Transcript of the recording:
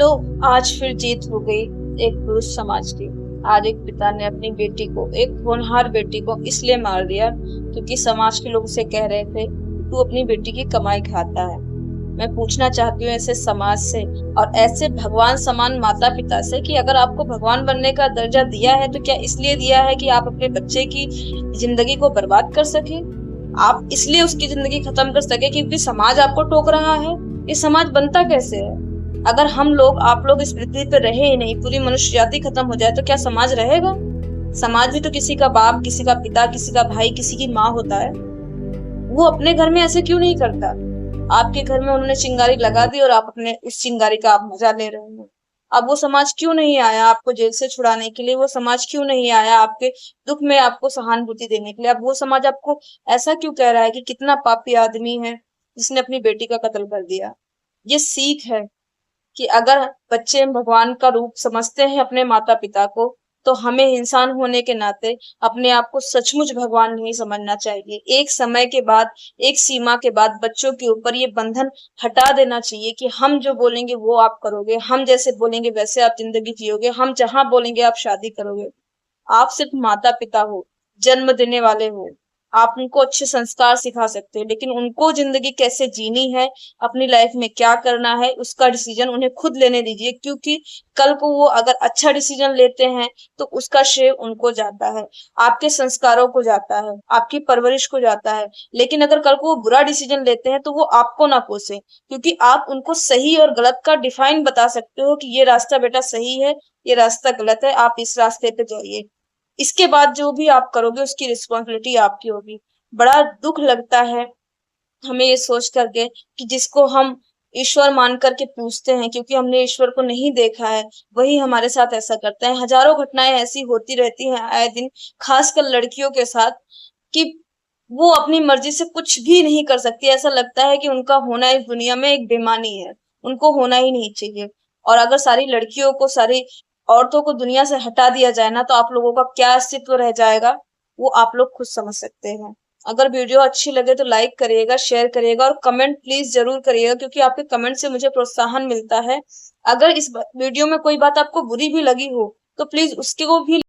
लो, आज फिर जीत हो गई एक पुरुष समाज की। आज एक पिता ने अपनी बेटी को, एक होनहार बेटी को इसलिए मार दिया क्योंकि समाज के लोग उसे कह रहे थे तू अपनी बेटी की कमाई खाता है। मैं पूछना चाहती हूँ ऐसे समाज से और ऐसे भगवान समान माता पिता से कि अगर आपको भगवान बनने का दर्जा दिया है तो क्या इसलिए दिया है कि आप अपने बच्चे की जिंदगी को बर्बाद कर सके? आप इसलिए उसकी जिंदगी खत्म कर सके क्योंकि समाज आपको टोक रहा है? ये समाज बनता कैसे है? अगर हम लोग, आप लोग इस पृथ्वी पे रहे ही नहीं, पूरी मनुष्य जाति खत्म हो जाए तो क्या समाज रहेगा? समाज भी तो किसी का बाप, किसी का पिता, किसी का भाई, किसी की माँ होता है। वो अपने घर में ऐसे क्यों नहीं करता? आपके घर में उन्होंने चिंगारी लगा दी और आप अपने उस चिंगारी का आप मजा ले रहे हो। अब वो समाज क्यों नहीं आया आपको जेल से छुड़ाने के लिए? वो समाज क्यों नहीं आया आपके दुख में आपको सहानुभूति देने के लिए? अब वो समाज आपको ऐसा क्यों कह रहा है कि कितना पापी आदमी है जिसने अपनी बेटी का कत्ल कर दिया? ये सीख है कि अगर बच्चे भगवान का रूप समझते हैं अपने माता पिता को, तो हमें इंसान होने के नाते अपने आप को सचमुच भगवान नहीं समझना चाहिए। एक समय के बाद, एक सीमा के बाद बच्चों के ऊपर ये बंधन हटा देना चाहिए कि हम जो बोलेंगे वो आप करोगे, हम जैसे बोलेंगे वैसे आप जिंदगी जियोगे, हम जहां बोलेंगे आप शादी करोगे। आप सिर्फ माता पिता हो, जन्म देने वाले हो। आप उनको अच्छे संस्कार सिखा सकते हो, लेकिन उनको जिंदगी कैसे जीनी है, अपनी लाइफ में क्या करना है, उसका डिसीजन उन्हें खुद लेने दीजिए। क्योंकि कल को वो अगर अच्छा डिसीजन लेते हैं तो उसका श्रेय उनको जाता है, आपके संस्कारों को जाता है, आपकी परवरिश को जाता है। लेकिन अगर कल को वो बुरा डिसीजन लेते हैं तो वो आपको ना कोसे, क्योंकि आप उनको सही और गलत का डिफाइन बता सकते हो कि ये रास्ता बेटा सही है, ये रास्ता गलत है, आप इस रास्ते पे जाइए। इसके बाद जो भी आप करोगे उसकी रिस्पॉन्सिबिलिटी आपकी होगी। बड़ा दुख लगता है हमें ये सोच करके कि जिसको हम ईश्वर मान करके पूछते हैं, क्योंकि हमने ईश्वर को नहीं देखा है, वही हमारे साथ ऐसा करता है। हजारों घटनाएं ऐसी होती रहती हैं आए दिन, खासकर लड़कियों के साथ, कि वो अपनी मर्जी से कुछ भी नहीं कर सकती। ऐसा लगता है कि उनका होना इस दुनिया में एक बेईमानी है, उनको होना ही नहीं चाहिए। और अगर सारी लड़कियों को, सारी औरतों को दुनिया से हटा दिया जाए ना, तो आप लोगों का क्या अस्तित्व रह जाएगा वो आप लोग खुद समझ सकते हैं। अगर वीडियो अच्छी लगे तो लाइक करिएगा, शेयर करिएगा और कमेंट प्लीज जरूर करिएगा, क्योंकि आपके कमेंट से मुझे प्रोत्साहन मिलता है। अगर इस वीडियो में कोई बात आपको बुरी भी लगी हो तो प्लीज उसके को भी